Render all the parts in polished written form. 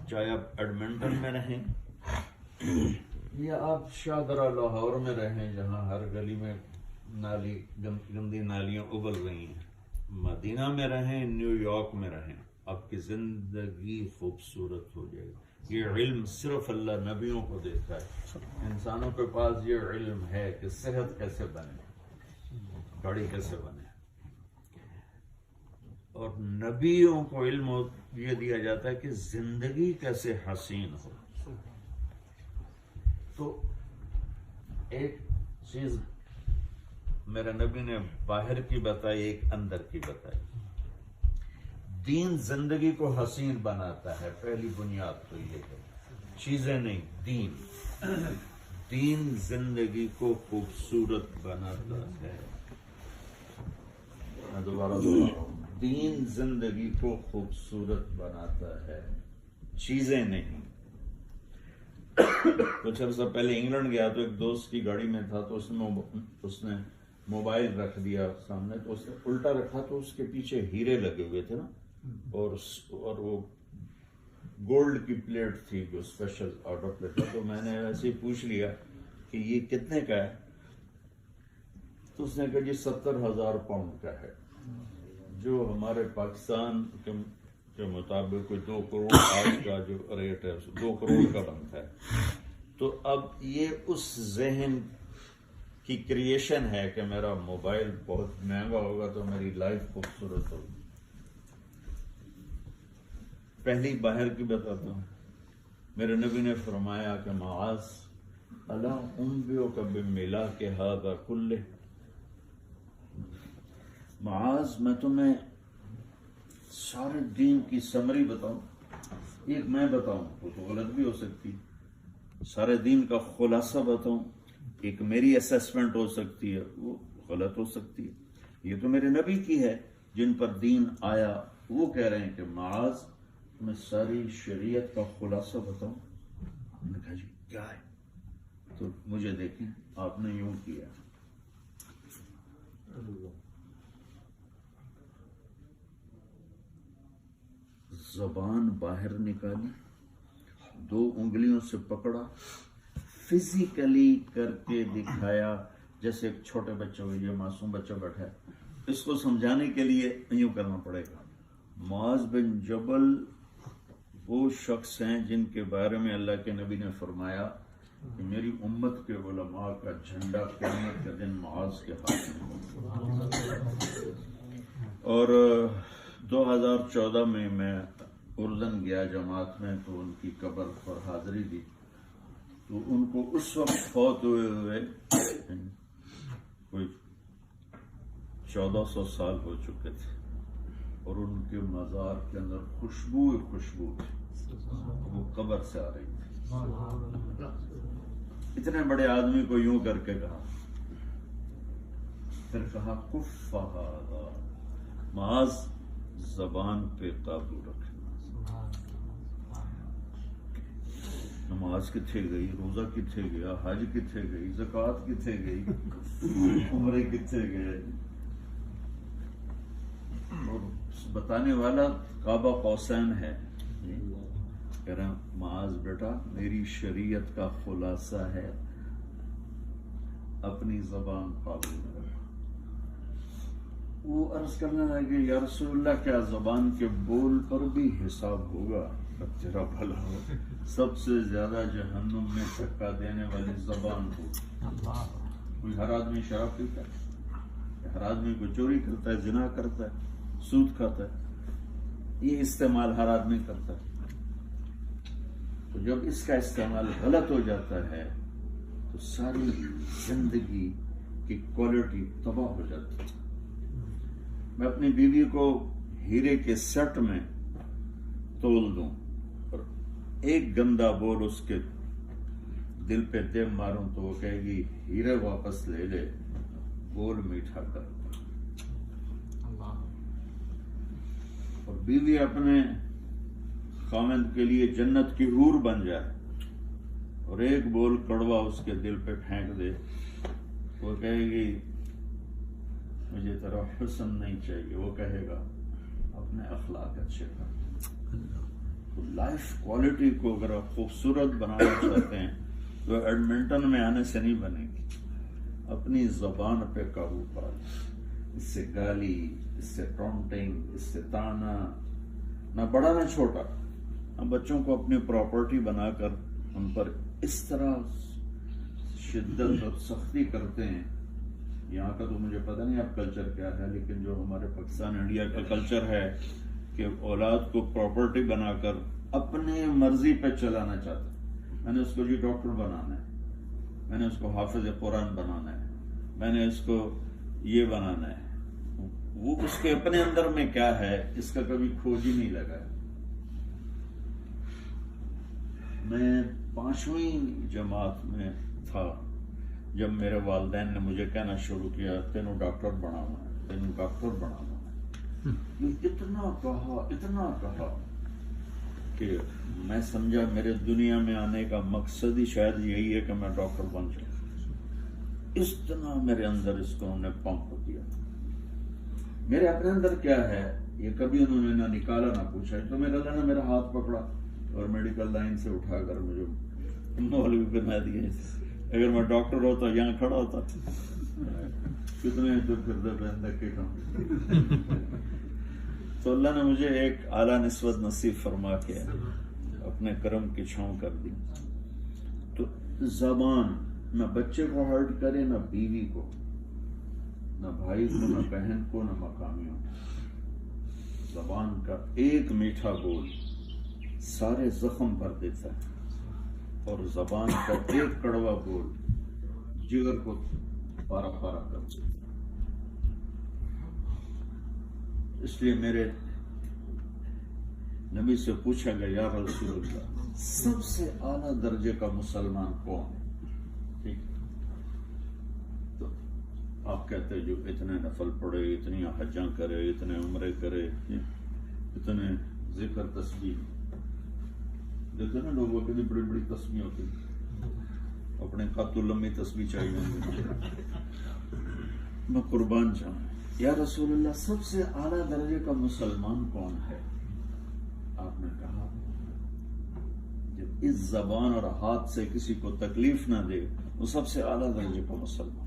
چاہے آپ ایڈمنٹن میں رہیں یا آپ شاہدرہ لاہور میں رہیں جہاں ہر گلی میں نالی گندی نالیاں ابل رہی ہیں، مدینہ میں رہیں، نیو یارک میں رہیں، آپ کی زندگی خوبصورت ہو جائے گی۔ یہ علم صرف اللہ نبیوں کو دیتا ہے، انسانوں کے پاس یہ علم ہے کہ صحت کیسے بنے، گاڑی کیسے بنے، اور نبیوں کو علم یہ دیا جاتا ہے کہ زندگی کیسے حسین ہو۔ تو ایک چیز میرے نبی نے باہر کی بتائی، ایک اندر کی بتائی۔ دین زندگی کو حسین بناتا ہے، پہلی بنیاد تو یہ ہے، چیزیں نہیں، دین۔ دین زندگی کو خوبصورت بناتا ہے۔ میں دوبارہ دین زندگی کو خوبصورت بناتا ہے، چیزیں نہیں۔ کچھ عرصہ پہلے انگلینڈ گیا تو ایک دوست کی گاڑی میں تھا، تو اس نے موبائل رکھ دیا سامنے، تو اس نے الٹا رکھا تو اس کے پیچھے ہیرے لگے ہوئے تھے نا، اور وہ گولڈ کی پلیٹ تھی جو اسپیشل آرڈر پلیٹ تھا۔ تو میں نے ایسے ہی پوچھ لیا کہ یہ کتنے کا ہے؟ تو اس نے کہا جی 70,000 پاؤنڈ کا ہے، جو ہمارے پاکستان کے مطابق کوئی 2 کروڑ آج کا جو ریٹ ہے 2 کروڑ کا بنتا ہے۔ تو اب یہ اس ذہن کی کریشن ہے کہ میرا موبائل بہت مہنگا ہوگا تو میری لائف خوبصورت ہوگی۔ پہلی باہر کی بتاتا ہوں، میرے نبی نے فرمایا کہ معاذ الا انبئک بملاک ھذا کلہ، معاذ میں تمہیں سارے دین کی سمری بتاؤں، ایک میں بتاؤں وہ تو غلط بھی ہو سکتی، سارے دین کا خلاصہ بتاؤں، ایک میری اسیسمنٹ ہو سکتی ہے وہ غلط ہو سکتی ہے۔ یہ تو میرے نبی کی ہے جن پر دین آیا، وہ کہہ رہے ہیں کہ معاذ میں ساری شریعت کا خلاصہ بتاؤں۔ میں نے کہا جی کیا ہے؟ تو مجھے دیکھیں آپ نے یوں کیا، زبان باہر نکالی، 2 انگلیوں سے پکڑا، فزیکلی کر کے دکھایا، جیسے ایک چھوٹے بچوں کو، یہ معصوم بچہ بیٹھا ہے، اس کو سمجھانے کے لیے یوں کرنا پڑے گا۔ معاذ بن جبل وہ شخص ہیں جن کے بارے میں اللہ کے نبی نے فرمایا کہ میری امت کے علماء کا جھنڈا قیامت کے دن معاذ کے ہاتھ میں ہوگا۔ اور 2014 میں اردن گیا جماعت میں، تو ان کی قبر پر حاضری دی، تو ان کو اس وقت فوت ہوئے کوئی 1400 سال ہو چکے تھے، اور ان کے مزار کے اندر خوشبو تھی، وہ قبر سے آ رہی تھی۔ اتنے بڑے آدمی کو یوں کر کے کہا، پھر کہا کف ھذا، معاذ زبان پہ قابو رکھنا۔ نماز کتھے گئی، روزہ کتھے گیا، حج کتھے گئی، زکوٰۃ کتھے گئی، عمرے کتھے گئے؟ اور بتانے والا قاب قوسین ہے، کہہ رہے ہیں معاذ بیٹا میری شریعت کا خلاصہ ہے، اپنی زبان قابو میں رکھ۔ وہ عرض کرنے لگے یا رسول اللہ کیا زبان کے بول پر بھی حساب ہوگا؟ تیرا بھلا ہو، سب سے زیادہ جہنم میں دھکا دینے والی زبان ہو۔ کوئی ہر آدمی شراب پیتا ہے، ہر آدمی کو چوری کرتا ہے، زنا کرتا ہے، سود کھاتا ہے، یہ استعمال ہر آدمی کرتا ہے۔ تو جب اس کا استعمال غلط ہو جاتا ہے تو ساری زندگی کی کوالٹی تباہ ہو جاتی ہے۔ میں اپنی بیوی کو ہیرے کے سیٹ میں تول دوں اور ایک گندا بول اس کے دل پہ دے ماروں تو وہ کہے گی ہیرے واپس لے لے، بول میٹھا کر۔ اور بیوی اپنے خاوند کے لیے جنت کی حور بن جائے اور ایک بول کڑوا اس کے دل پہ پھینک دے، وہ کہے گی مجھے تیرا حسن نہیں چاہیے، وہ کہے گا اپنے اخلاق اچھے کر۔ لائف کوالٹی کو اگر آپ خوبصورت بنانا چاہتے ہیں تو ایڈمنٹن میں آنے سے نہیں بنے گی. اپنی زبان پہ قابو پا لیں. اس سے گالی، اس سے ٹونٹنگ، اس سے تانا، نہ بڑا نہ چھوٹا. ہم بچوں کو اپنی پراپرٹی بنا کر ان پر اس طرح شدت اور سختی کرتے ہیں. یہاں کا تو مجھے پتہ نہیں اب کلچر کیا ہے، لیکن جو ہمارے پاکستان انڈیا کا کلچر ہے کہ اولاد کو پراپرٹی بنا کر اپنے مرضی پہ چلانا چاہتا ہے. میں نے اس کو جی ڈاکٹر بنانا ہے، میں نے اس کو حافظ قرآن بنانا ہے، میں نے اس کو یہ بنانا ہے. وہ اس کے اپنے اندر میں کیا ہے اس کا کبھی کھوج ہی نہیں لگا. میں 5ویں جماعت میں تھا جب میرے والدین نے مجھے کہنا شروع کیا تینوں ڈاکٹر بنانا ہے، تینوں ڈاکٹر بنانا ہے. یہ اتنا کہا کہ میں سمجھا میرے دنیا میں آنے کا مقصد ہی شاید یہی ہے کہ میں ڈاکٹر بن جاؤں. اس طرح میرے اندر اس کو انہوں نے پمپ کیا. میرے اپنے اندر کیا ہے یہ کبھی انہوں نے نہ نکالا نہ پوچھا. تو میرا اللہ نے میرا ہاتھ پکڑا اور میڈیکل لائن سے اٹھا کر مجھے مولوی بنا دیا. اگر میں ڈاکٹر ہوتا یہاں کھڑا ہوتا کتنے تو پھر دھکے کھاؤں. تو اللہ نے مجھے ایک اعلیٰ نسبت نصیب فرما کے اپنے کرم کی چھاؤں کر دی. تو زبان نہ بچے کو ہرٹ کرے، نہ بیوی کو، نہ بھائی کو، نہ بہن کو، نہ مقامیوں. زبان کا ایک میٹھا بول سارے زخم بھر دیتا ہے، اور زبان کا ایک کڑوا بول جگر کو پارا پارا کر دیتا. اس لیے میرے نبی سے پوچھا گیا یا رسول اللہ سب سے اعلیٰ درجے کا مسلمان کون ہے؟ ٹھیک، تو آپ کہتے ہیں جو اتنے نفل پڑھے، اتنی حجاں کرے، اتنے عمرے کرے، اتنے ذکر تسبیح. دیکھتے نا لوگوں کے لیے بڑی بڑی تسبیح ہوتی، اپنے قاتل لمبی تسبیح چاہیے. میں قربان جاؤں یا رسول اللہ سب سے اعلیٰ درجے کا مسلمان کون ہے؟ آپ نے کہا جب اس زبان اور ہاتھ سے کسی کو تکلیف نہ دے وہ سب سے اعلیٰ درجے کا مسلمان.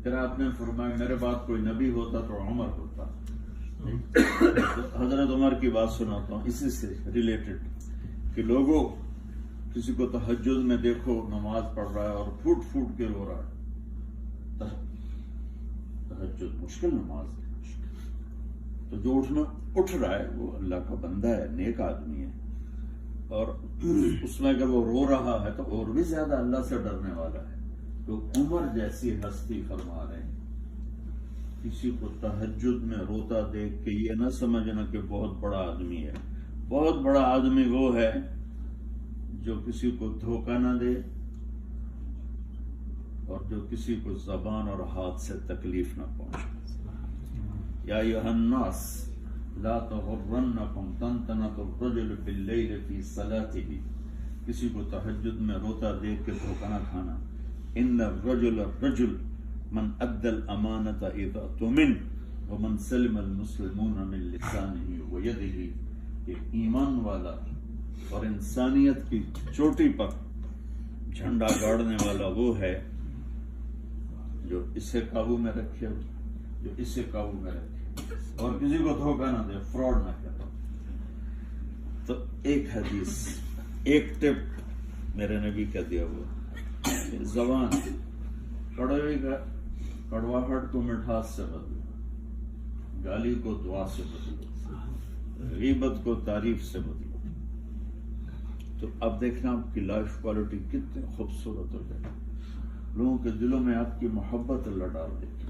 پھر آپ نے فرمایا میرے بعد کوئی نبی ہوتا تو عمر ہوتا. حضرت عمر کی بات سناتا ہوں اسی سے ریلیٹڈ کہ لوگوں کسی کو تہجد میں دیکھو نماز پڑھ رہا ہے اور پھوٹ پھوٹ کے رو رہا ہے. تہجد مشکل نماز ہے، تو جو اٹھ رہا ہے وہ اللہ کا بندہ ہے، نیک آدمی ہے، اور اس میں اگر وہ رو رہا ہے تو اور بھی زیادہ اللہ سے ڈرنے والا ہے. تو عمر جیسی ہستی فرما رہے ہیں کسی کو تہجد میں روتا دیکھ کے یہ نہ سمجھنا کہ بہت بڑا آدمی ہے. بہت بڑا آدمی وہ ہے جو کسی کو دھوکہ نہ دے اور جو کسی کو زبان اور ہاتھ سے تکلیف نہ پہنچے. یا ایھا الناس لا تغرنکم طنطنۃ الرجل باللیل فی صلاتہ. کسی کو تہجد میں روتا دیکھ کے دھوکہ نہ کھانا. ان الرجل من ادى الامانۃ اذا اؤتمن ومن سلم المسلمون من لسانہ ویدہ. کہ ایمان والا اور انسانیت کی چوٹی پر جھنڈا گاڑنے والا وہ ہے جو اسے قابو میں رکھے، جو اسے قابو میں رکھے اور کسی کو دھوکہ نہ دے، فراڈ نہ کرے. تو ایک حدیث، ایک ٹپ میرے نبی کا دیا ہوا، زبان کڑواہٹ کو مٹھاس سے بدلو، گالی کو دعا سے بدلو، غیبت کو تعریف سے بدلو. تو اب دیکھنا آپ کی لائف کوالٹی کتنی خوبصورت ہو جائے. لوگوں کے دلوں میں آپ کی محبت اللہ ڈال دیتی.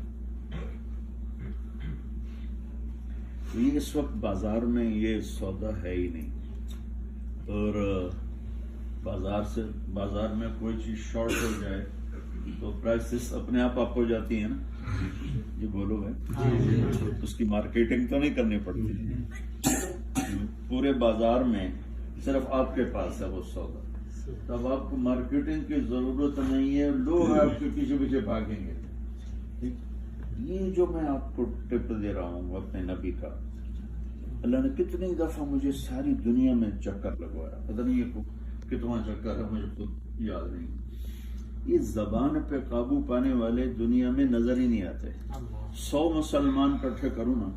یہ اس وقت بازار میں یہ سودا ہے ہی نہیں، اور بازار میں کوئی چیز شارٹ ہو جائے تو پرائسز اپنے آپ ہو جاتی ہیں نا. جی بولو بھائی، اس کی مارکیٹنگ تو نہیں کرنی پڑتی. پورے بازار میں صرف آپ کے پاس ہے وہ سودا، تب آپ کو مارکیٹنگ کی ضرورت نہیں ہے، لوگ آپ کے پیچھے پیچھے بھاگیں گے. یہ جو میں آپ کو ٹپ دے رہا ہوں اپنے نبی کا، اللہ نے کتنی دفعہ مجھے ساری دنیا میں چکر لگوایا، پتہ نہیں یہ کتنا چکر ہے مجھے خود یاد نہیں. یہ زبان پہ قابو پانے والے دنیا میں نظر ہی نہیں آتے. 100 مسلمان اکٹھے کروں نا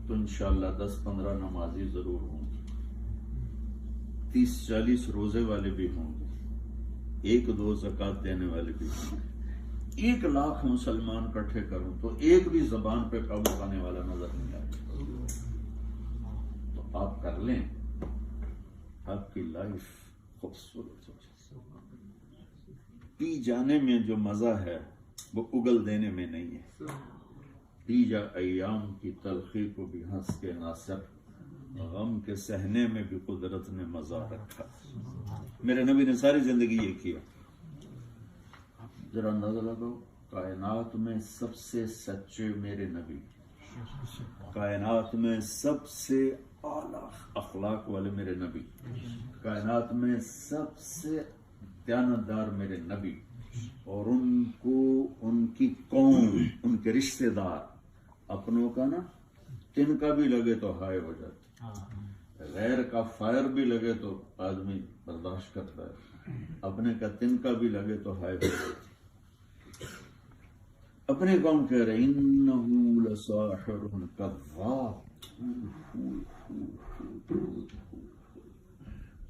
تو انشاءاللہ 10-15 نمازی ضرور ہوں گے، 30-40 روزے والے بھی ہوں گے، 1-2 زکوٰۃ دینے والے بھی ہوں گے. 1 لاکھ مسلمان اکٹھے کروں تو ایک بھی زبان پہ قابو پانے والا نظر نہیں آتا. تو آپ کر لیں، آپ کی لائف خوبصورت ہو جائے. پی جانے میں جو مزہ ہے وہ اگل دینے میں نہیں ہے. پی جا ایام کی تلخی کو بھی ہنس کے ناصر، غم کے سہنے میں بھی قدرت نے مزہ رکھا. میرے نبی نے ساری زندگی یہ کیا. ذرا اندازہ لگاؤ، کائنات میں سب سے سچے میرے نبی، کائنات میں سب سے اعلیٰ اخلاق والے میرے نبی، کائنات میں سب سے دیانتدار میرے نبی، اور ان کو ان کی قوم، ان کے رشتہ دار، اپنوں کا نا تن کا بھی لگے تو ہائے ہو جاتے، غیر کا فائر بھی لگے تو آدمی برداشت کرتا ہے، اپنے کا تن کا بھی لگے تو ہائے ہو جاتے. اپنے قوم کہہ رہے انہو لساحر کذاب،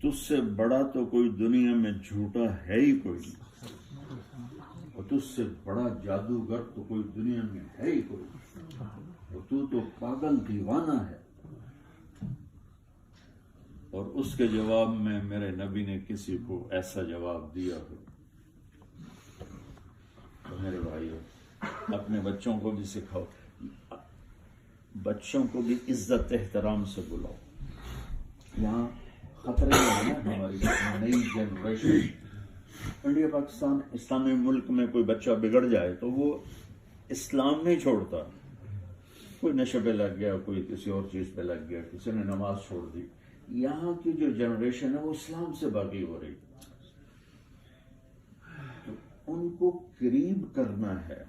تجھ سے بڑا تو کوئی دنیا میں جھوٹا ہے ہی کوئی نہیں، اور تجھ سے بڑا جادوگر تو کوئی دنیا میں ہے ہی کوئی نہیں، اور تو پاگل دیوانہ ہے. اور اس کے جواب میں میرے نبی نے کسی کو ایسا جواب دیا ہو تو میرے بھائیو اپنے بچوں کو بھی سکھاؤ، بچوں کو بھی عزت احترام سے بلاؤ. یہاں خطرے میں ہے نا ہماری نئی جنریشن. انڈیا پاکستان اسلامی ملک میں کوئی بچہ بگڑ جائے تو وہ اسلام نہیں چھوڑتا. کوئی نشے پہ لگ گیا، کوئی کسی اور چیز پہ لگ گیا، کسی نے نماز چھوڑ دی. یہاں کی جو جنریشن ہے وہ اسلام سے باغی ہو رہی. تو ان کو قریب کرنا ہے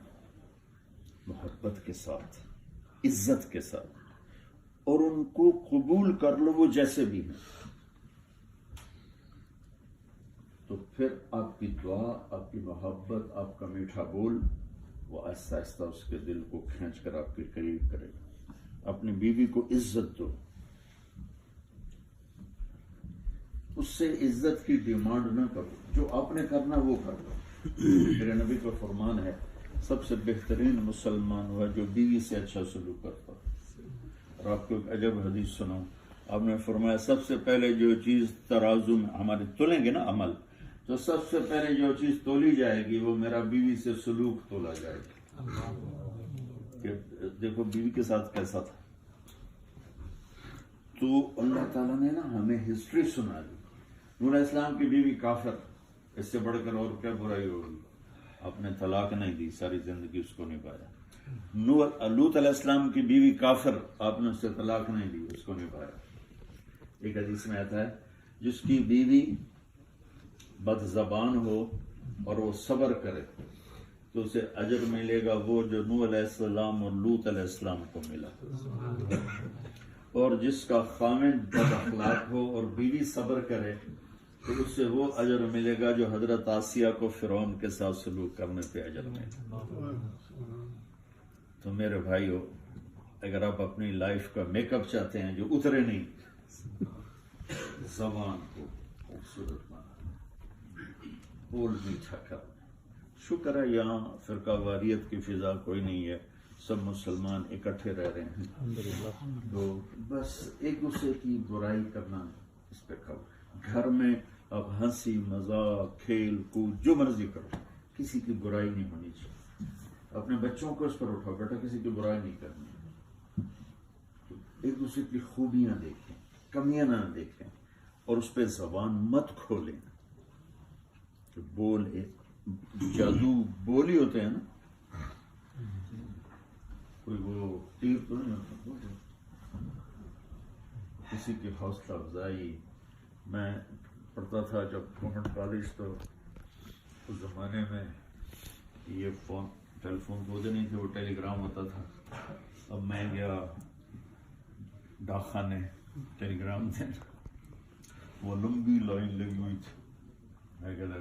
محبت کے ساتھ، عزت کے ساتھ، اور ان کو قبول کر لو وہ جیسے بھی ہیں. تو پھر آپ کی دعا، آپ کی محبت، آپ کا میٹھا بول وہ آہستہ آہستہ اس کے دل کو کھینچ کر آپ کے قریب کرے گا. اپنی بیوی کو عزت دو، اس سے عزت کی ڈیمانڈ نہ کرو، جو آپ نے کرنا وہ کر لو. میرے نبی کا فرمان ہے سب سے بہترین مسلمان ہوا جو بیوی سے اچھا سلوک کرتا. اور آپ کو ایک عجب حدیث سناؤں، آپ نے فرمایا سب سے پہلے جو چیز ترازو میں ہمارے تولیں گے نا عمل، تو سب سے پہلے جو چیز تولی جائے گی وہ میرا بیوی سے سلوک تولا جائے گا. کہ دیکھو بیوی کے ساتھ کیسا تھا. تو اللہ تعالیٰ نے نا ہمیں ہسٹری سنا دی. نوح علیہ السلام کی بیوی کافر، اس سے بڑھ کر اور کیا برائی ہوگی. آپ نے طلاق نہیں دی، ساری زندگی اس کو نبھایا. لوط علیہ السلام کی بیوی کافر، آپ نے اس سے طلاق نہیں دی، اس کو نبھایا. ایک حدیث میں آتا ہے جس کی بیوی بد زبان ہو اور وہ صبر کرے تو اسے اجر ملے گا وہ جو نوح علیہ السلام اور لوط علیہ السلام کو ملا. اور جس کا خامن بد اخلاق ہو اور بیوی صبر کرے تو اس سے وہ اجر ملے گا جو حضرت آسیہ کو فرعون کے ساتھ سلوک کرنے پہ اجر ملے. تو میرے بھائیو اگر آپ اپنی لائف کا میک اپ چاہتے ہیں جو اترے نہیں، زبان کو خوبصورت بنا، بول میٹھا کرنا. شکر ہے یہاں فرقہ واریت کی فضا کوئی نہیں ہے، سب مسلمان اکٹھے رہ رہے ہیں. تو بس ایک دوسرے کی برائی کرنا اس پہ کھاؤ. گھر میں اب ہنسی مذاق کھیل کود جو مرضی کرو، کسی کی برائی نہیں ہونی چاہیے. اپنے بچوں کو اس پر اٹھاؤ، بیٹا کسی کی برائی نہیں کرنی. ایک دوسرے کی خوبیاں دیکھیں، کمیاں نہ دیکھیں، اور اس پہ زبان مت کھولیں. بول جادو بول ہی ہوتے ہیں نا، کوئی وہ تیر تو نہیں ہوتا. کسی کی حوصلہ افزائی. میں پڑھتا تھا جب گورنمنٹ کالج، تو اس زمانے میں یہ ٹیلی فون ہوتے نہیں تھے، وہ ٹیلی گرام ہوتا تھا. اب میں گیا ڈاک خانے ٹیلی گرام دینا، وہ لمبی لائن لگی ہوئی تھی، میں کہتا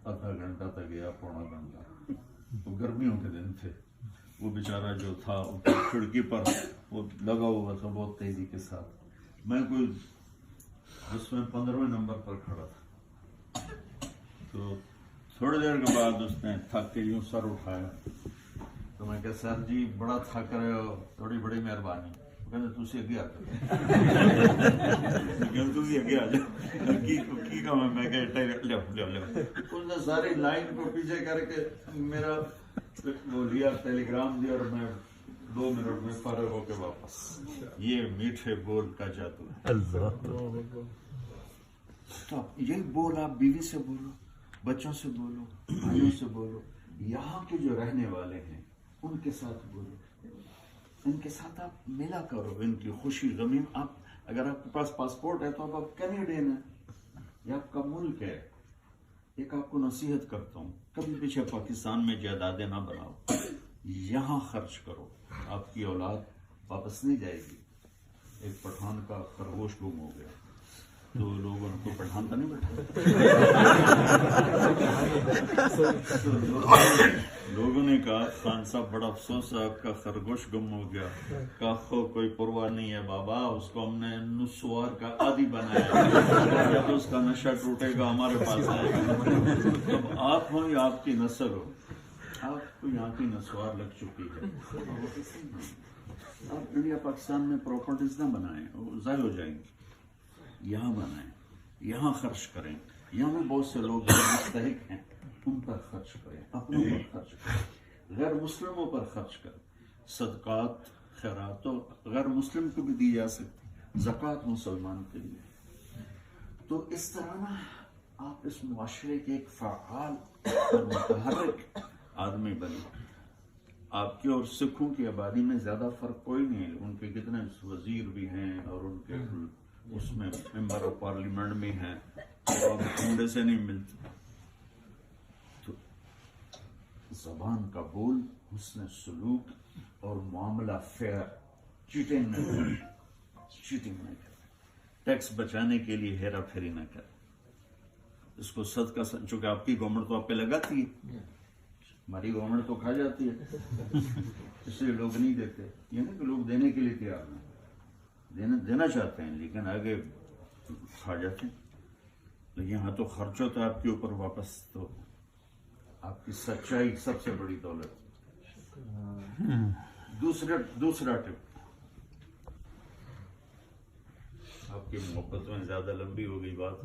آدھا گھنٹہ تک گیا، پونا گھنٹہ، وہ گرمیوں کے دن تھے، وہ بیچارہ جو تھا کھڑکی پر وہ لگا ہوا تھا بہت تیزی کے ساتھ، میں کوئی 15ویں نمبر پر کھڑا تھا، تو تھوڑی دیر کے بعد اس نے تھک کے یوں سر اٹھایا، تو میں کہا سر جی بڑا تھک رہے ہو، تھوڑی بڑی مہربانی، کہتے تسی اگے آ جاؤ، تسی اگے آ جاؤ، کی کام ہے، میں کہا لو اس نے ساری لائن کو پیچھے کر کے میرا وہ لیا ٹیلی گرام دیا، اور میں 2 منٹ میں فارغ ہو کے واپس۔ یہ میٹھے بول کا جادو ہے۔ تو یہی بول آپ بیوی سے بولو، بچوں سے بولو، بھائیوں سے بولو، یہاں کے جو رہنے والے ہیں ان کے ساتھ بولو، ان کے ساتھ آپ ملا کرو، ان کی خوشی غمی۔ آپ اگر آپ کے پاس پاسپورٹ ہے تو آپ کینیڈین ہیں، یہ آپ کا ملک ہے۔ ایک آپ کو نصیحت کرتا ہوں، کبھی پیچھے پاکستان میں جائیدادیں نہ بناؤ، یہاں خرچ کرو، آپ کی اولاد واپس نہیں جائے گی۔ ایک پٹھان کا خرگوش گم ہو گیا، تو لوگ ان کو پٹھان تو نہیں بیٹھے، لوگوں نے کہا خان صاحب بڑا افسوس ہے آپ کا خرگوش گم ہو گیا، کہا کوئی پرواہ نہیں ہے بابا، اس کو ہم نے نسوار کا عادی بنایا، جب اس کا نشہ ٹوٹے گا ہمارے پاس آئے گا۔ اب آپ ہوں یا آپ کی نسل ہو، آپ کو یہاں کی نسوار لگ چکی ہے، آپ انڈیا پاکستان میں پراپرٹیز نہ بنائیں، وہ ضائع ہو جائیں گی، یہاں بنائیں، یہاں خرچ کریں، یہاں میں بہت سے لوگ مستحق ہیں، ان پر خرچ کریں، اپنوں پر خرچ کریں، غیر مسلموں پر خرچ کریں، صدقات خیرات تو غیر مسلم کو بھی دی جا سکتی، زکوٰۃ مسلمان کے لیے۔ تو اس طرح نا آپ اس معاشرے کے ایک فعال اور متحرک آدمی بنے۔ آپ کی اور سکھوں کی آبادی میں زیادہ فرق کوئی نہیں ہے، ان کے کتنے وزیر بھی ہیں اور ان کے اس میں ممبر آف پارلیمنٹ میں ہیں، اور ٹھنڈے سے نہیں ملتے۔ تو زبان کا بول، حسن سلوک اور معاملہ فیئر، چیٹنگ نہ کریں، ٹیکس بچانے کے لیے ہیرا پھیری نہ کریں۔ اس کو صدقہ، چونکہ آپ کی گورنمنٹ تو آپ پہ لگاتی ہے، ہماری گورنمنٹ تو کھا جاتی ہے، اس لیے لوگ نہیں دیتے۔ یہ نہیں کہ لوگ دینے کے لیے تیار نہیں، دینا چاہتے ہیں لیکن آگے کھا جاتے ہیں۔ لیکن یہاں تو خرچ ہوتا ہے آپ کے اوپر واپس، تو آپ کی سچائی سب سے بڑی دولت۔ دوسرا ٹپ، آپ کی محبت میں زیادہ لمبی ہو گئی بات،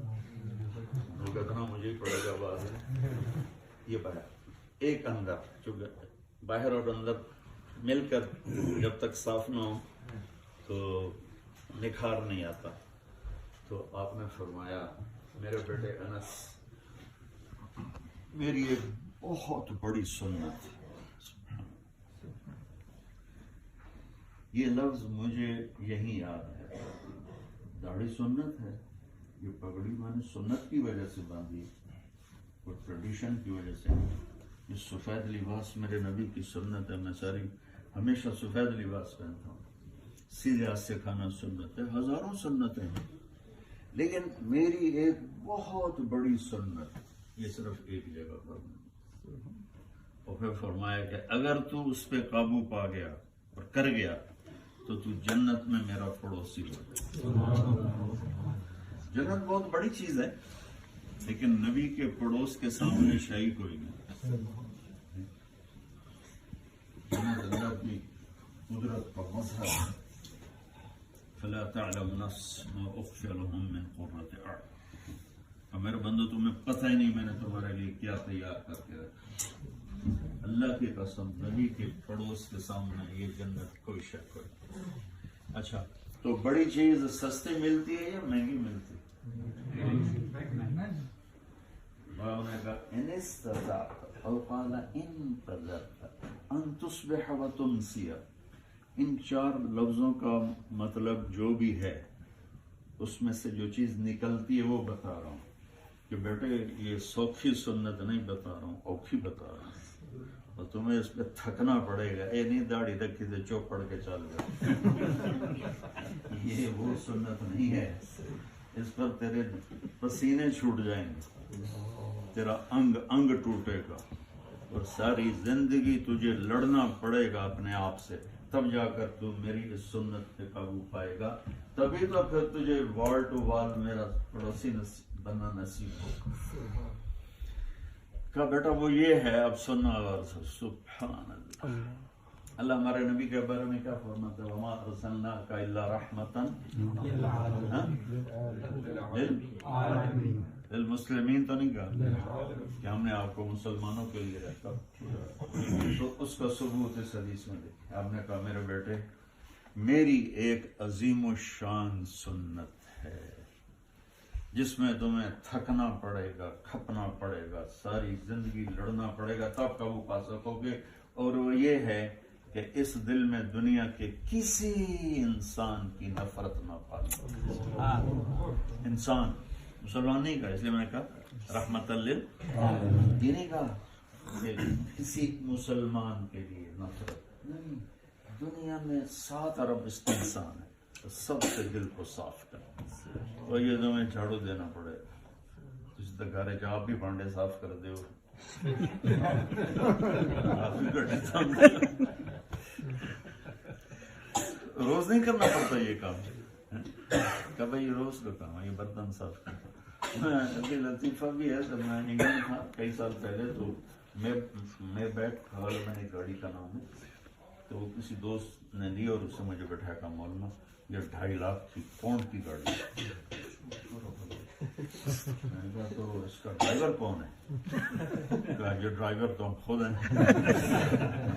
اتنا مجھے ہی پڑے گا بات ہے۔ یہ بڑا ایک اندر، چونکہ باہر اور اندر مل کر جب تک صاف نہ ہو تو نکھار نہیں آتا۔ تو آپ نے فرمایا میرے بیٹے انس، میری ایک بہت بڑی سنت، یہ لفظ مجھے یہی یاد ہے، داڑھی سنت ہے، یہ پگڑی میں نے سنت کی وجہ سے باندھی اور ٹریڈیشن کی وجہ سے، یہ سفید لباس میرے نبی کی سنت ہے، میں ہمیشہ سفید لباس پہنتا ہوں، سیدھے ہاتھ سے کھانا سنت ہے، ہزاروں سنتیں ہیں، لیکن میری ایک بہت بڑی سنت یہ صرف ایک جگہ پر نہیں۔ اور پھر فرمایا کہ اگر تو اس پہ قابو پا گیا اور کر گیا تو جنت میں میرا پڑوسی ہو جائے۔ جنت بہت بڑی چیز ہے، لیکن نبی کے پڑوس کے سامنے شاہی کوئی نہیں۔ جنت اللہ کی قدرت کا مظہر ہے۔ فلا تعلم نفس ما اخفی لهم من قرۃ اعین۔ اور میرے بندو تمہیں پتہ ہی نہیں میں نے تمہارے لیے کیا تیار کر کے رکھا۔ اللہ کی قسم، نبی کے پڑوس کے سامنے یہ جنت کوئی شک کوئی۔ اچھا، تو بڑی چیز سستی ملتی ہے یا مہنگی ملتی ہے؟ نے کہا ان استطعت او قال ان قدرت ان تصبح وتمسی، ان 4 لفظوں کا مطلب جو بھی ہے اس میں سے جو چیز نکلتی ہے وہ بتا رہا ہوں کہ بیٹے یہ سوکھی سنت نہیں بتا رہا ہوں، اوکھی بتا رہا ہوں۔ اور تمہیں اس پہ تھکنا پڑے گا، اے نہیں داڑھی رکھی تو چوپ پڑ کے چل گئے، یہ وہ سنت نہیں ہے، اس پر تیرے پسینے چھوٹ جائیں گے، تیرا انگ انگ ٹوٹے گا، اور ساری زندگی تجھے لڑنا پڑے گا اپنے آپ سے، تب جا کر تو میری اس سنت پہ قابو پائے گا، تبھی تو پھر تجھے وال ٹو وال میرا پڑوسی بننا نصیب ہوگا۔ کہا بیٹا وہ یہ ہے، اب سننا غور سے۔ سبحان اللہ، اللہ ہمارے نبی کے بارے میں کیا فرماتا ہے؟ وما ارسلناک الا رحمتا للمسلمین، تو نہیں کہا کہ ہم نے آپ کو مسلمانوں کے لیے رکھا، تو اس کا ثبوت اس حدیث میں دیکھیں، آپ نے کہا میرے بیٹے میری ایک عظیم الشان سنت ہے جس میں تمہیں تھکنا پڑے گا، کھپنا پڑے گا، ساری زندگی لڑنا پڑے گا، تب قابو پا سکو گے، اور وہ یہ ہے کہ اس دل میں دنیا کے کسی انسان کی نفرت نہ پالو۔ انسان، مسلمان نہیں کہا، اس لیے میں نے کہا رحمت للعالمین، یہ نہیں کہا کہ کسی مسلمان کے لیے نفرت نہیں۔ دنیا میں 7 ارب انسان ہے، تو سب سے دل کو صاف کرنا، اور یہ تمہیں جھاڑو دینا پڑے گا، تجھ تو گھر ہے کہ آپ بھی بانڈے صاف کر دے ہو، آپ بھی کٹے صاف کر، روز نہیں کرنا پڑتا یہ کام، کہ بھائی روز کا کام ہے یہ برتن صاف کرنا۔ ابھی لطیفہ بھی ہے، جب میں انگلینڈ تھا کئی سال پہلے، تو میں بیک ہال میں ایک گاڑی کا نام ہے، تو وہ کسی دوست نے لی اور اس سے مجھے بٹھایا کہا مولانا یہ 2.5 لاکھ کی پاؤنڈ کی گاڑی ہے۔ میں نے کہا تو اس کا ڈرائیور کون ہے؟ کہا یہ ڈرائیور تو ہم خود ہیں۔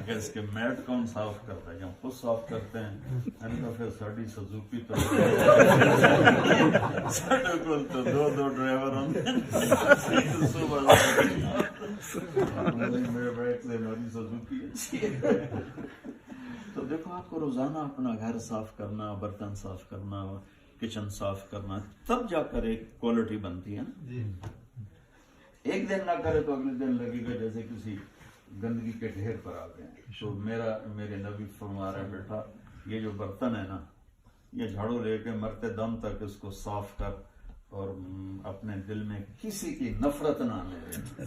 کہ اس کے میٹ کون صاف کرتا ہے؟ ہم خود صاف کرتے ہیں۔ میں نے کہا پھر ساڑی سزوکی تو ساڑے کو تو 2 ڈرائیور ہوں گے، میرے بیٹ سے ہماری سزوکی اچھی ہے۔ تو دیکھو آپ کو روزانہ اپنا گھر صاف کرنا، برتن صاف کرنا، کچن صاف کرنا، تب جا کر ایک کوالٹی بنتی ہے نا۔ ایک دن نہ کرے تو اگلے دن لگے گا جیسے کسی گندگی کے ڈھیر پر آ گئے ہیں۔ تو میرے نبی فرما رہے ہیں بیٹا یہ جو برتن ہے نا، یہ جھاڑو لے کے مرتے دم تک اس کو صاف کر، اور اپنے دل میں کسی کی نفرت نہ آنے دے۔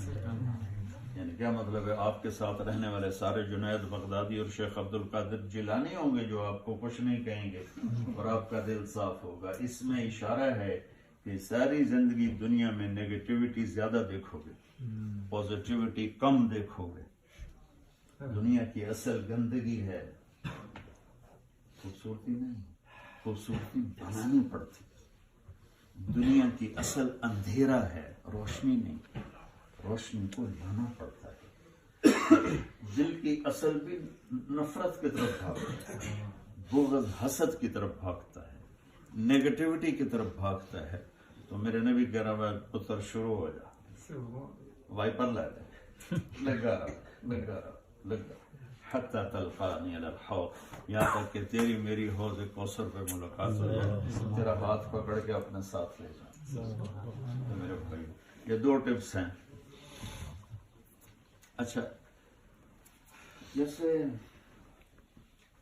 یعنی کیا مطلب ہے؟ آپ کے ساتھ رہنے والے سارے جنید بغدادی اور شیخ عبد القادر جیلانی ہوں گے جو آپ کو کچھ نہیں کہیں گے، اور آپ کا دل صاف ہوگا۔ اس میں اشارہ ہے کہ ساری زندگی دنیا میں نیگیٹیوٹی زیادہ دیکھو گے، پازیٹیوٹی کم دیکھو گے۔ دنیا کی اصل گندگی ہے، خوبصورتی نہیں، خوبصورتی بنانی پڑتی۔ دنیا کی اصل اندھیرا ہے، روشنی نہیں، روشنی کو لانا پڑتا ہے۔ دل کی اصل بھی نفرت کی طرف بھاگتا ہے، بغض حسد کی طرف بھاگتا ہے، نیگیٹیوٹی کی طرف بھاگتا ہے۔ تو میرے نبی کہہ رہا ہے پتر شروع ہو جا، وائپر لا دے، لگا حتی تلقانی علی الحوض، یہاں تک کہ تیری میری حوض کوثر پہ ملاقات ہو جائے، تیرا ہاتھ پکڑ کے اپنے ساتھ لے جا۔ تو میرے بھائی یہ 2 ٹپس ہیں۔ اچھا، جیسے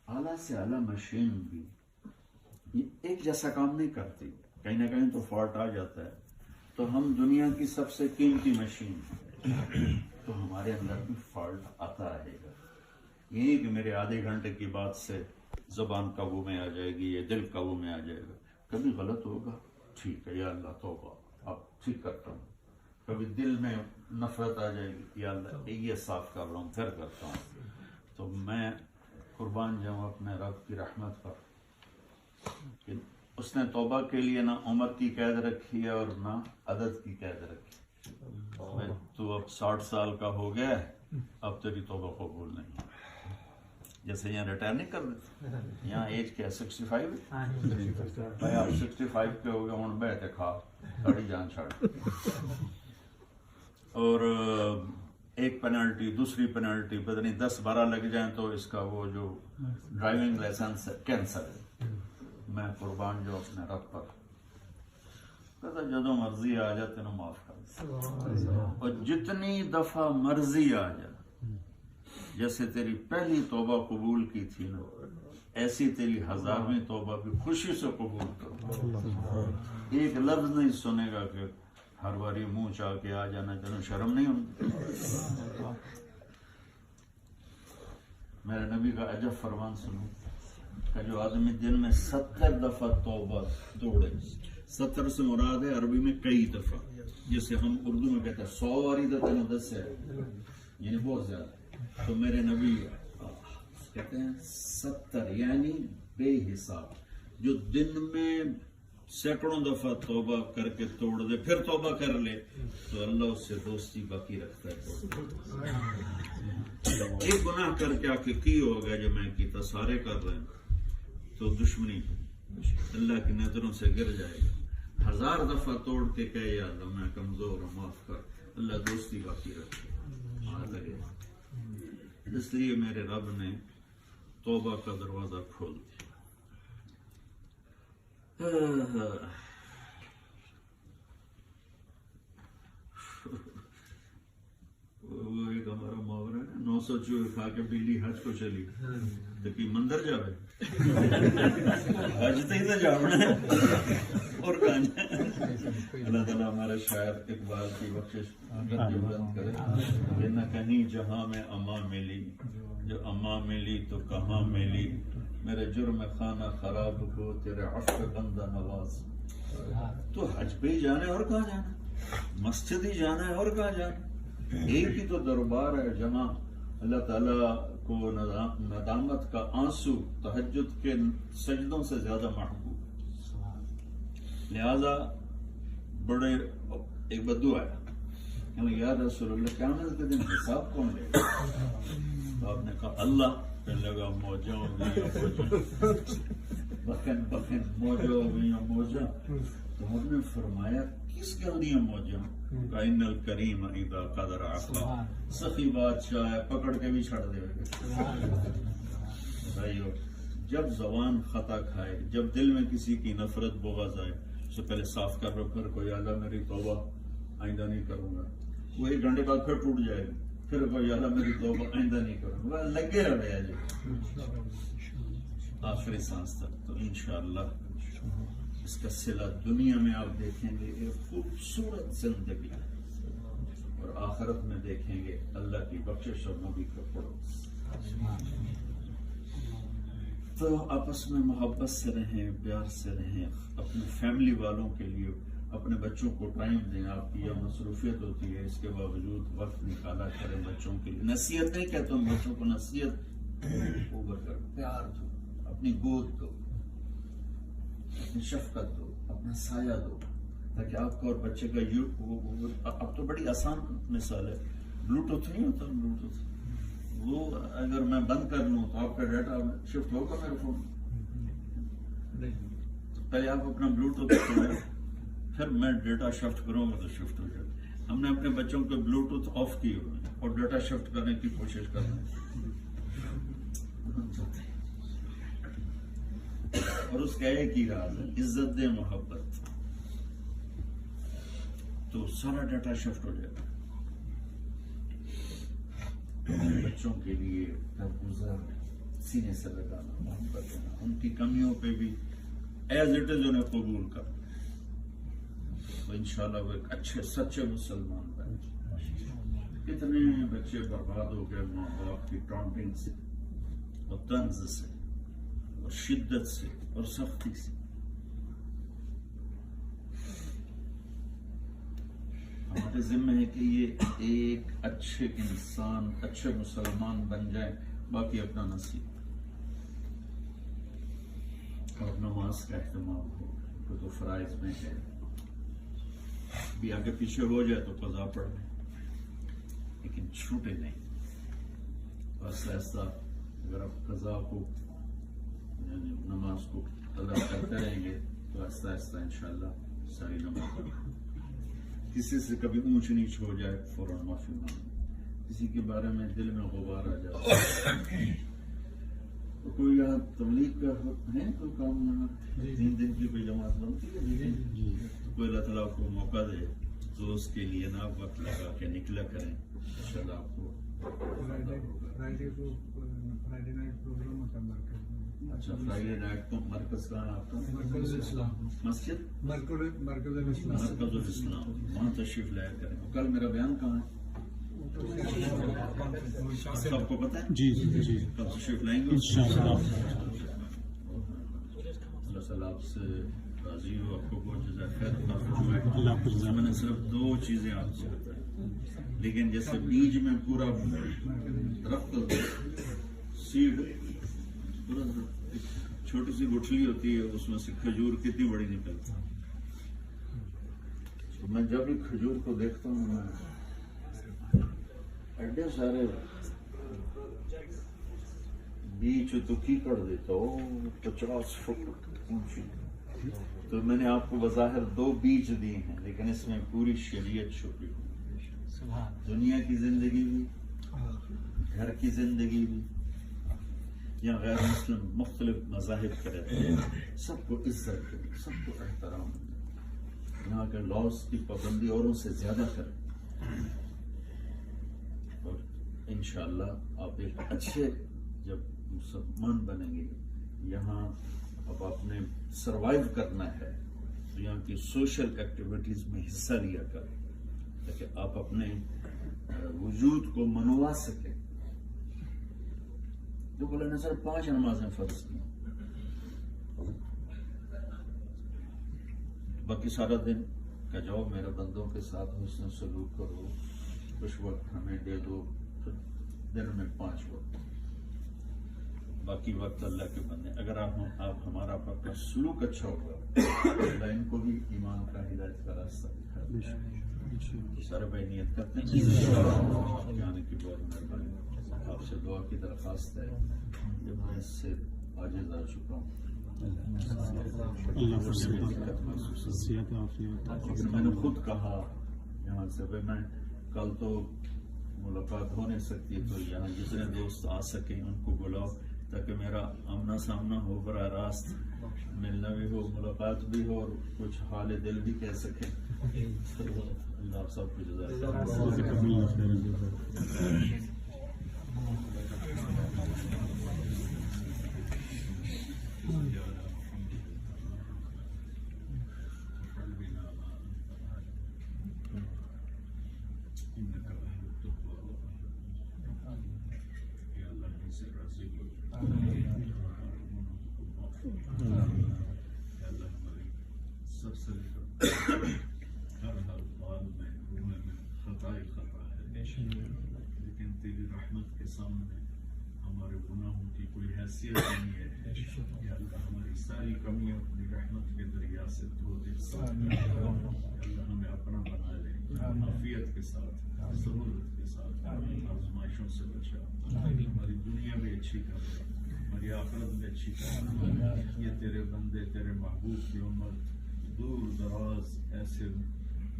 اعلیٰ سے اعلیٰ مشین بھی ایک جیسا کام نہیں کرتی، کہیں نہ کہیں تو فالٹ آ جاتا ہے۔ تو ہم دنیا کی سب سے قیمتی مشین ہیں، تو ہمارے اندر بھی فالٹ آتا رہے گا۔ یہی کہ میرے آدھے گھنٹے کی بات سے زبان قابو میں آ جائے گی، یہ دل قابو میں آ جائے گا۔ کبھی غلط ہوگا، ٹھیک ہے یا اللہ توبہ اب ٹھیک کرتا ہوں۔ کبھی دل میں نفرت آ جائے گی، یا اللہ یہ صاف کر رہا ہوں، پھر کرتا ہوں۔ تو میں قربان جاؤں اپنے رب کی رحمت پر کہ اس نے توبہ کے لیے نہ عمر کی قید رکھی ہے اور نہ عدد کی قید رکھی۔ تو اب 60 سال کا ہو گیا ہے، اب تیری توبہ قبول نہیں۔ جیسے یہاں ریٹائر نہیں کر دیتے، یہاں ایج کیا 65 بھائی آپ 65 کے ہو گئے ہوں، بیٹھے کھا ساڑی جان چھاڑ، اور ایک پینلٹی دوسری پینلٹی پتہ نہیں 10-12 لگ جائیں تو اس کا وہ جو ڈرائیونگ لائسنس کینسل ہے۔ میں قربان جو اپنے رب پر کہتا جدو مرضی آ جا تینوں معاف کر، اور جتنی دفعہ مرضی آ جا جیسے تیری پہلی توبہ قبول کی تھی نا، ایسی تیری 1000ویں توبہ بھی خوشی سے قبول کرو. ایک لفظ نہیں سنے گا کہ ہر باری منہ چاہ کے آ جانا چاہنا، شرم نہیں ہوتی. میرے نبی کا عجب فرمان سنو کہ جو آدمی دن میں 70 دفعہ توبہ توڑے، 70 سے مراد ہے عربی میں کئی دفعہ، جسے ہم اردو میں کہتے ہیں 100 واری دفعہ 10 ہے، یعنی بہت زیادہ. تو میرے نبی کہتے ہیں 70 یعنی بے حساب، جو دن میں سینکڑوں دفعہ توبہ کر کے توڑ دے پھر توبہ کر لے تو اللہ اس سے دوستی باقی رکھتا ہے. ایک گناہ کر کے آ کے کی ہو گیا جو میں کیتا، سارے کر رہے ہیں تو دشمنی اللہ کی نظروں سے گر جائے گا. 1000 دفعہ توڑ کے کہے یا اللہ میں کمزور ہوں معاف کر، اللہ دوستی باقی رکھے. اس لیے میرے رب نے توبہ کا دروازہ کھول دیا. وہ ایک ہمارا محاورہ ہے، 900 چوہے کھا کے بلی حج کو چلی تو کی مندر جاوے حج تھی تو جاونا ہے اور کہاں جائے. اللہ تعالیٰ ہمارے شاعر اقبال کی بخشش بلند کرے. نہ کہیں جہاں میں اما ملی، جو اما ملی تو کہاں ملی، میرے جرم خانہ خراب ہو تیرے عفو بندہ نواز. تو حج پہ ہی جانا ہے اور کہاں جانا، مسجد ہی جانا ہے اور کہاں جانا. ایک ہی تو دربار ہے جہاں اللہ تعالیٰ کو ندامت کا آنسو تہجد کے سجدوں سے زیادہ محبوب. لہذا بڑے ایک بدو آیا کہ یا رسول اللہ قیامت کے دن حساب کون لے گا؟ تو آپ نے کہا اللہ. کہنے لگا موجوں بخن بخن موجوں موجہ. تو ہم نے فرمایا کس گندیاں موجوں؟ ان الکریم اذا قدر عقلا، سخی بادشاہ ہے پکڑ کے بھی چھڑ دے گا. بھائیو جب زبان خطا کھائے، جب دل میں کسی کی نفرت بغض آئے، اس سے پہلے صاف کر رکھ کر کوئی اللہ میری توبہ آئندہ نہیں کروں گا. وہ 1 گھنٹے بعد پھر ٹوٹ جائے گا، پھر کوئی اللہ میری توبہ آئندہ نہیں کروں گا، لگے رہے جی آخری سانس تک. تو انشاءاللہ اس کا صلہ دنیا میں آپ دیکھیں گے ایک خوبصورت زندگی، اور آخرت میں دیکھیں گے اللہ کی بخشش اور نبی کا پڑوس. تو آپس میں محبت سے رہیں، پیار سے رہیں. اپنے فیملی والوں کے لیے اپنے بچوں کو ٹائم دیں. آپ کی یہ مصروفیت ہوتی ہے، اس کے باوجود وقت نکالا کریں بچوں کے لیے. نصیحت نہیں کہتا ہوں، بچوں کو نصیحت اوور کر، پیار دو، اپنی گود دو، اپنی شفقت دو، اپنا سایہ دو، تاکہ آپ کو اور بچے کا اب تو بڑی آسان مثال ہے، بلوٹوتھ نہیں ہوتا، بلوٹوتھ وہ اگر میں بند کر لوں تو آپ کا ڈیٹا شفٹ ہوگا میرے فون. پہلے آپ اپنا بلوٹوتھ کھولیں، پھر میں ڈیٹا شفٹ کروں گا تو شفٹ ہو جائے. ہم نے اپنے بچوں کو بلوٹوتھ آف کیے ہوئے اور ڈیٹا شفٹ کرنے کی کوشش کر رہے ہیں. اور اس کا ایک ہی راز ہے، عزت دے، محبت، تو سارا ڈیٹا شفٹ ہو جائے گا. بچوں کے لیے درگزر سینے سے لگانا، محبت دینا، ان کی کمیوں پہ بھی ایز اٹ از انہیں قبول کرنا، تو انشاءاللہ وہ ایک اچھے سچے مسلمان بنے. کتنے بچے برباد ہو گئے ماں باپ کی ٹانٹنگ سے اور طنز سے اور شدت سے اور سختی سے. ہمارے ذمہ ہے کہ یہ ایک اچھے انسان، اچھے مسلمان بن جائیں، باقی اپنا نصیب. اور نماز کا اہتمام ہو، تو فرائض میں ہے، بھی آگے پیچھے ہو جائے تو قضا پڑ لیں، لیکن چھوٹے نہیں. ایسا ایسا اگر آپ قضا کو یعنی نماز کو ادا کرتے رہیں گے تو آہستہ آہستہ انشاءاللہ ساری نماز. کسی سے کبھی اونچ نیچ ہو جائے فوراً معافی مانگو، کسی کے بارے میں دل میں غبار آ جائے. تو کوئی یہاں تبلیغ کا ہے کوئی کام؟ 3 دن کی کوئی جماعت بنتی ہے، تو کوئی اللہ تعالیٰ کو موقع دے دوست کے لیے نا وقت لگا کے نکلا کریں، انشاءاللہ آپ کو فرائیڈے کو فرائیڈے نائٹ پروگرام ہوتا ہے مرکز میں. اچھا فرائیڈے نائٹ کو مرکز کا آپ کا مرکز الاسلام مسجد مرکز الاسلام مرکز الاسلام وہاں تشریف لایا کریں. کل میرا بیان کہاں ہے سب کو پتہ ہے؟ جی جی کل تشریف لائیں گے انشاءاللہ. اللہ تعالیٰ آپ سے راضی ہو، آپ کو بہت جزائے خیر عطا فرمائے. اللہ آپ کو جزائے. میں نے صرف 2 چیزیں آپ سے بتائی، لیکن جیسے بیج میں پورا درخت سیڈ پورا چھوٹی سی گٹھلی ہوتی ہے، اس میں سے کھجور کتنی بڑی نکلتی ہے. تو میں جب بھی کھجور کو دیکھتا ہوں میں ایڈے سارے بیچ تو کیکڑ دیتا ہو 50 فٹ اونچی. تو میں نے آپ کو بظاہر 2 بیج دیے ہیں، لیکن اس میں پوری شریعت چھپی ہوئی. دنیا کی زندگی بھی، گھر کی زندگی بھی، یا غیر مسلم مختلف مذاہب کے رہتے ہیں، سب کو عزت دیں، سب کو احترام دیں، یہاں کے لاس کی پابندی اوروں سے زیادہ کریں. اور انشاءاللہ آپ ایک اچھے جب مسلمان بنیں گے، یہاں اب آپ نے سروائیو کرنا ہے تو یہاں کی سوشل ایکٹیویٹیز میں حصہ لیا کریں تاکہ آپ اپنے وجود کو منوا سکیں. جو بولے نا سر 5 نمازیں فرض کی، باقی سارا دن کہ جاؤ میرے بندوں کے ساتھ حسن سلوک کرو، کچھ وقت ہمیں دے دو، دن میں 5 وقت، باقی وقت اللہ کے بندے. اگر آپ ہمارا پکا سلوک اچھا ہوگا اللہ ان کو بھی ایمان کا ہدایت کا راستہ دکھا دے. سارے بھائی نیت کرتے ہیں آنے کی بہت مہربانی. آپ سے دعا کی درخواست ہے، جب میں اس سے عاجز آ چکا ہوں میں نے خود کہا یہاں سے میں کل تو ملاقات ہو نہیں سکتی، تو یہاں جتنے دوست آ سکیں ان کو بلاؤ تاکہ میرا آمنا سامنا ہو، براہ راست ملنا بھی ہو، ملاقات بھی ہو، اور کچھ حال دل بھی کہہ سکیں. اللہ آپ سب کو جزائے سب سے ہر بال میں روح میں خطا ہے، لیکن تیری رحمت کے سامنے ہمارے گناہوں کی کوئی حیثیت نہیں ہے. یا اللہ ہماری ساری کمیاں اپنی رحمت کے دریا سے دھو دے. اللہ ہمیں اپنا بنا لے، عافیت کے ساتھ، سہولت کے ساتھ، آزمائشوں سے بچا. ہماری دنیا بھی اچھی کر دے، ہماری آخرت بھی اچھی کر دے. یہ تیرے بندے، تیرے محبوب کی امت دور دراز ایسے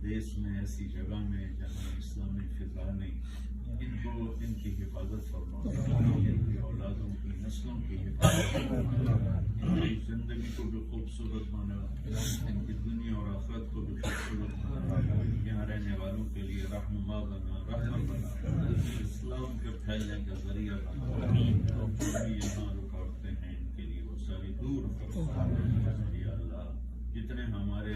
دیش میں، ایسی جگہ میں جہاں اسلامی فضا نہیں، ان کو ان کی حفاظت فرما، ان کی اولادوں کی نسلوں کی حفاظت فرما، ان کی زندگی کو بھی خوبصورت بنا، ان کی دنیا اور آخرت کو بھی خوبصورت بنا. یہاں رہنے والوں کے لیے رہنما بنا، رحمت بنا، اسلام کے پھیلنے کا ذریعہ بنا. جو بھی یہاں رکاوٹیں ہیں ان کے لیے وہ ساری دور کرو. یا اللہ جتنے ہمارے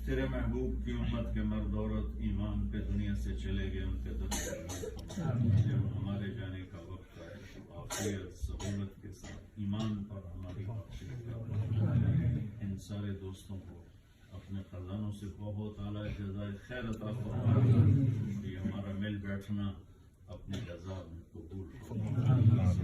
تیرے محبوب کی امت کے مرد عورت ایمان پہ دنیا سے چلے گئے، ان کے درمیان جب ہمارے جانے کا وقت ہے تو عافیت سہولت کے ساتھ ایمان پر ہماری ان سارے دوستوں کو اپنے خزانوں سے بہت اعلیٰ جزائے خیر عطا فرمائے. یہ ہمارا مل بیٹھنا اپنے جزا میں قبول فرمائے.